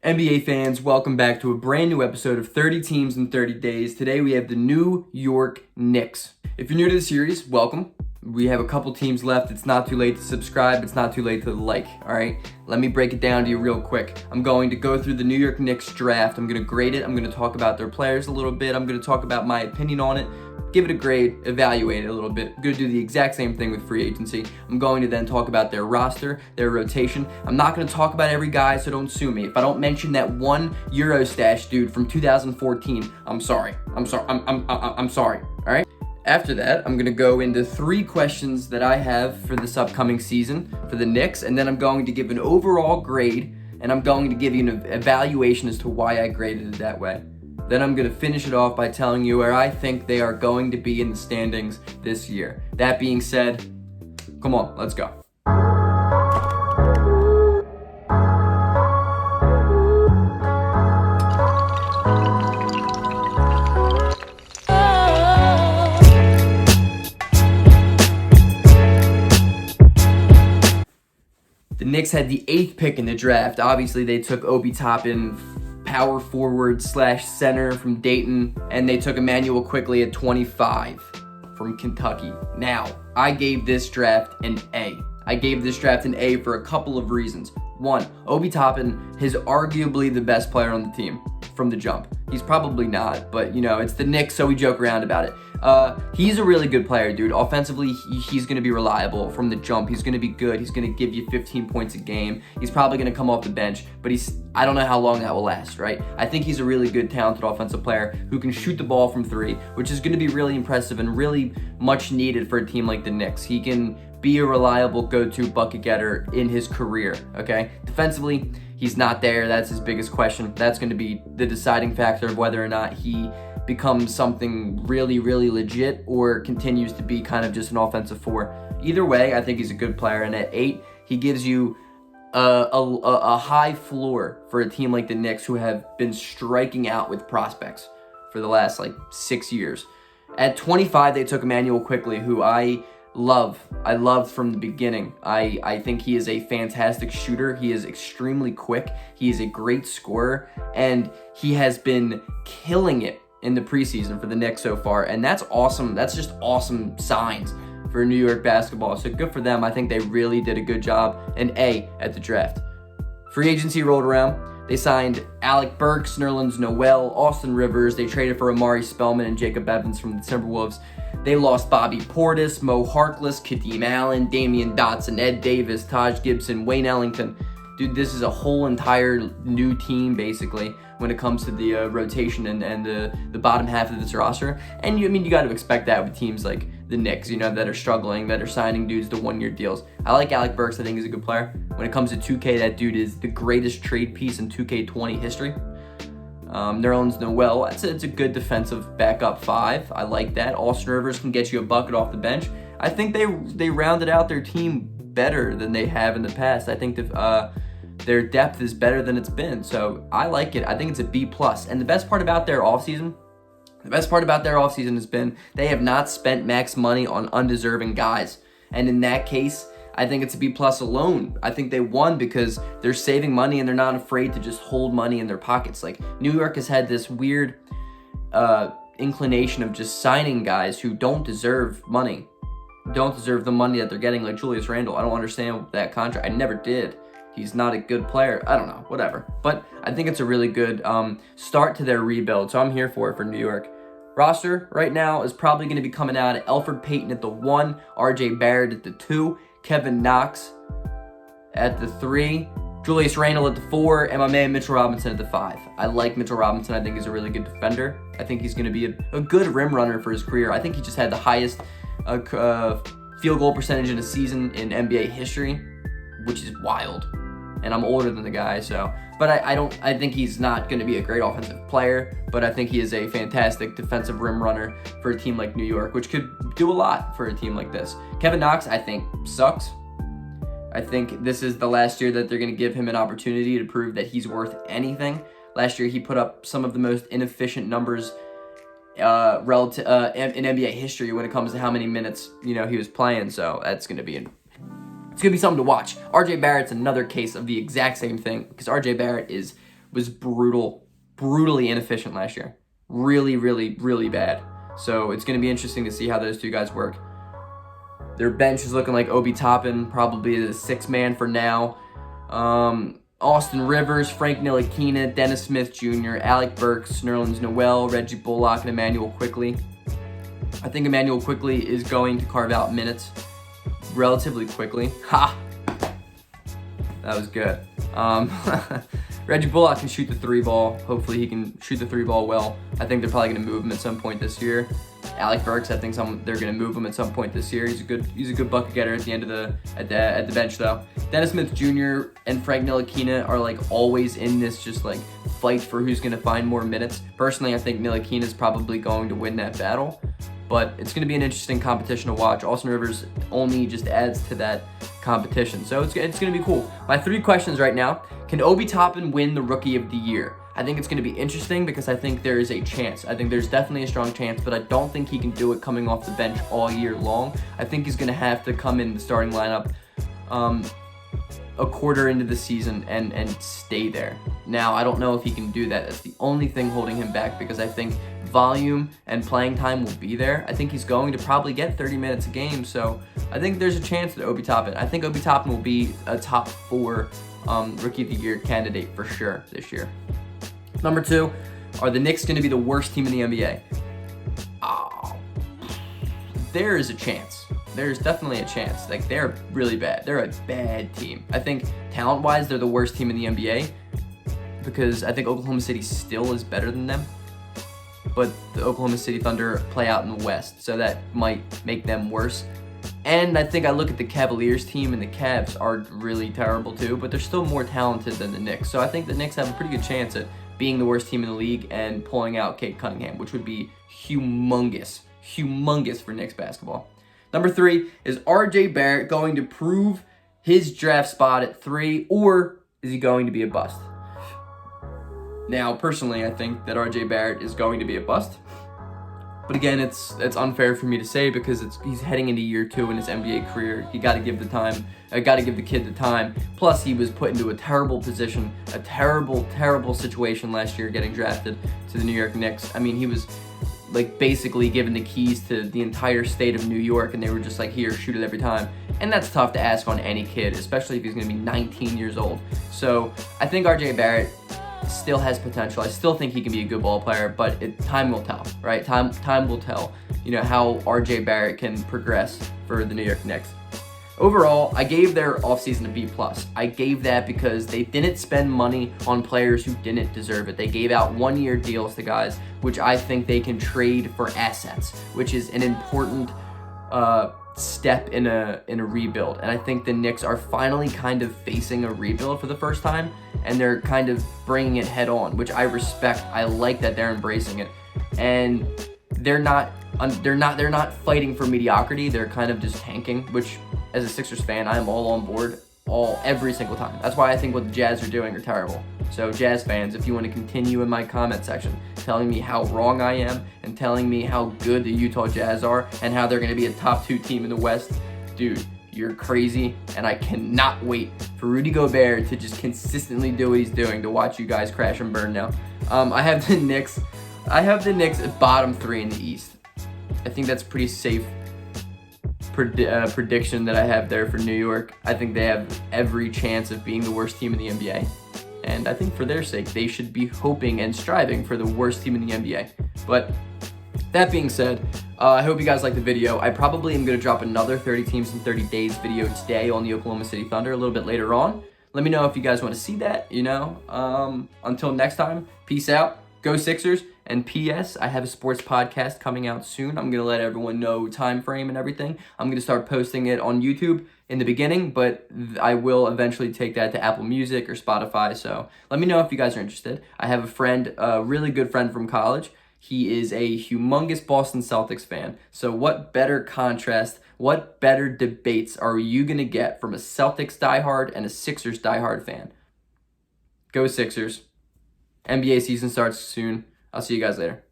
NBA fans, welcome back to a brand new episode of 30 Teams in 30 Days. Today we have the New York Knicks. If you're new to the series, welcome. We have a couple teams left. It's not too late to subscribe. It's not too late to like, all right? Let me break it down to you real quick. I'm going to go through the New York Knicks draft. I'm going to grade it. I'm going to talk about their players a little bit. I'm going to talk about my opinion on it. Give it a grade, evaluate it a little bit. I'm going to do the exact same thing with free agency. I'm going to then talk about their roster, their rotation. I'm not going to talk about every guy, so don't sue me. If I don't mention that one Eurostash dude from 2014, I'm sorry. I'm sorry, all right? After that, I'm going to go into 3 questions that I have for this upcoming season for the Knicks, and then I'm going to give an overall grade, and I'm going to give you an evaluation as to why I graded it that way. Then I'm going to finish it off by telling you where I think they are going to be in the standings this year. That being said, come on, let's go. The Knicks had the 8th pick in the draft. Obviously, they took Obi Toppin, power forward / center from Dayton, and they took Emmanuel Quickley at 25 from Kentucky. Now, I gave this draft an A. I gave this draft an A for a couple of reasons. One, Obi Toppin is arguably the best player on the team from the jump. He's probably not, but you know, it's the Knicks, so we joke around about it. He's a really good player, dude. Offensively, he's going to be reliable from the jump. He's going to be good. He's going to give you 15 points a game. He's probably going to come off the bench, but I don't know how long that will last, right? I think he's a really good, talented offensive player who can shoot the ball from 3, which is going to be really impressive and really much needed for a team like the Knicks. He can be a reliable go-to bucket getter in his career, okay? Defensively, he's not there. That's his biggest question. That's going to be the deciding factor of whether or not he becomes something really, really legit or continues to be kind of just an offensive 4. Either way, I think he's a good player, and at 8, he gives you a high floor for a team like the Knicks, who have been striking out with prospects for the last 6 years. At 25, they took Emmanuel Quickley, who I loved from the beginning. I think he is a fantastic shooter. He is extremely quick. He is a great scorer, and he has been killing it in the preseason for the Knicks so far, and that's awesome. That's just awesome signs for New York basketball, so good for them. I think they really did a good job. An A at the draft. Free agency rolled around. They signed Alec Burks, Nerlens Noel, Austin Rivers. They traded for Amari Spellman and Jacob Evans from the Timberwolves. They lost Bobby Portis, Mo Harkless, Kadeem Allen, Damian Dotson, Ed Davis, Taj Gibson, Wayne Ellington. Dude, this is a whole entire new team, basically, when it comes to the rotation and the bottom half of this roster. And you got to expect that with teams like the Knicks, that are struggling, that are signing dudes to 1-year deals. I like Alec Burks. I think he's a good player. When it comes to 2K, that dude is the greatest trade piece in 2K20 history. Nerlens Noel, it's a good defensive backup 5. I like that. Austin Rivers can get you a bucket off the bench. I think they rounded out their team better than they have in the past. I think their depth is better than it's been, so I like it. I think it's a B+. And the best part about their offseason has been they have not spent max money on undeserving guys. And in that case, I think it's a B+ alone. I think they won because they're saving money and they're not afraid to just hold money in their pockets. New York has had this weird inclination of just signing guys who don't deserve money, don't deserve the money that they're getting, like Julius Randle. I don't understand that contract. I never did. He's not a good player. I don't know, whatever. But I think it's a really good start to their rebuild, so I'm here for it for New York. Roster right now is probably going to be coming out at Elfrid Payton at the 1, RJ Barrett at the 2, Kevin Knox at the 3, Julius Randle at the 4, and my man Mitchell Robinson at the 5. I like Mitchell Robinson. I think he's a really good defender. I think he's going to be a good rim runner for his career. I think he just had the highest field goal percentage in a season in NBA history, which is wild. And I'm older than the guy, so. But I think he's not going to be a great offensive player, but I think he is a fantastic defensive rim runner for a team like New York, which could do a lot for a team like this. Kevin Knox, I think, sucks. I think this is the last year that they're going to give him an opportunity to prove that he's worth anything. Last year, he put up some of the most inefficient numbers relative in NBA history when it comes to how many minutes he was playing. So that's going to be it's going to be something to watch. RJ Barrett's another case of the exact same thing, because RJ Barrett is was brutally inefficient last year. Really, really, really bad. So it's going to be interesting to see how those two guys work. Their bench is looking like Obi Toppin, probably the sixth man for now. Austin Rivers, Frank Ntilikina, Dennis Smith Jr., Alec Burks, Nerlens Noel, Reggie Bullock, and Emmanuel Quickley. I think Emmanuel Quickley is going to carve out minutes relatively quickly. Ha! That was good. Reggie Bullock can shoot the three ball. Hopefully he can shoot the three ball well. I think they're probably going to move him at some point this year. Alec Burks, I think they're going to move him at some point this year. He's a good bucket getter at the end of at the bench though. Dennis Smith Jr. and Frank Ntilikina are like always in this just like fight for who's going to find more minutes. Personally, I think Ntilikina is probably going to win that battle, but it's going to be an interesting competition to watch. Austin Rivers only just adds to that competition, so it's going to be cool. My 3 questions right now: can Obi Toppin win the Rookie of the Year? I think it's going to be interesting because I think there is a chance. I think there's definitely a strong chance, but I don't think he can do it coming off the bench all year long. I think he's going to have to come in the starting lineup a quarter into the season and stay there. Now, I don't know if he can do that. That's the only thing holding him back, because I think volume and playing time will be there. I think he's going to probably get 30 minutes a game, so I think there's a chance that Obi Toppin. I think Obi Toppin will be a top 4 Rookie of the Year candidate for sure this year. Number 2, are the Knicks going to be the worst team in the NBA? Oh, there is a chance. There's definitely a chance. Like, they're really bad. They're a bad team. I think talent-wise, they're the worst team in the NBA because I think Oklahoma City still is better than them. But the Oklahoma City Thunder play out in the West, so that might make them worse. And I think I look at the Cavaliers team, and the Cavs are really terrible too, but they're still more talented than the Knicks. So I think the Knicks have a pretty good chance at being the worst team in the league and pulling out Cade Cunningham, which would be humongous for Knicks basketball. Number 3, is RJ Barrett going to prove his draft spot at 3, or is he going to be a bust? Now, personally, I think that RJ Barrett is going to be a bust. But again, it's unfair for me to say because he's heading into year 2 in his NBA career. You got to give the kid the time. Plus, he was put into a terrible position, a terrible situation last year, getting drafted to the New York Knicks. I mean, he was like basically given the keys to the entire state of New York, and they were just like, here, shoot it every time. And that's tough to ask on any kid, especially if he's going to be 19 years old. So I think RJ Barrett still has potential. I still think he can be a good ball player, but time will tell, right? Time will tell, how RJ Barrett can progress for the New York Knicks. Overall, I gave their offseason a B+. I gave that because they didn't spend money on players who didn't deserve it. They gave out 1-year deals to guys, which I think they can trade for assets, which is an important step in a rebuild. And I think the Knicks are finally kind of facing a rebuild for the first time, and they're kind of bringing it head on, which I respect. I like that they're embracing it, and they're not fighting for mediocrity. They're kind of just tanking, which as a Sixers fan, I am all on board every single time. That's why I think what the Jazz are doing are terrible. So Jazz fans, if you want to continue in my comment section telling me how wrong I am and telling me how good the Utah Jazz are and how they're going to be a top 2 team in the West, dude, you're crazy, and I cannot wait for Rudy Gobert to just consistently do what he's doing to watch you guys crash and burn now. I have the Knicks at bottom 3 in the East. I think that's pretty safe prediction that I have there for New York. I think they have every chance of being the worst team in the NBA. And I think for their sake, they should be hoping and striving for the worst team in the NBA. But that being said, I hope you guys liked the video. I probably am going to drop another 30 teams in 30 days video today on the Oklahoma City Thunder a little bit later on. Let me know if you guys want to see that, Until next time, peace out. Go Sixers. And P.S., I have a sports podcast coming out soon. I'm going to let everyone know time frame and everything. I'm going to start posting it on YouTube in the beginning, but I will eventually take that to Apple Music or Spotify. So let me know if you guys are interested. I have a friend, a really good friend from college. He is a humongous Boston Celtics fan. So what better contrast, what better debates are you going to get from a Celtics diehard and a Sixers diehard fan? Go Sixers. NBA season starts soon. I'll see you guys later.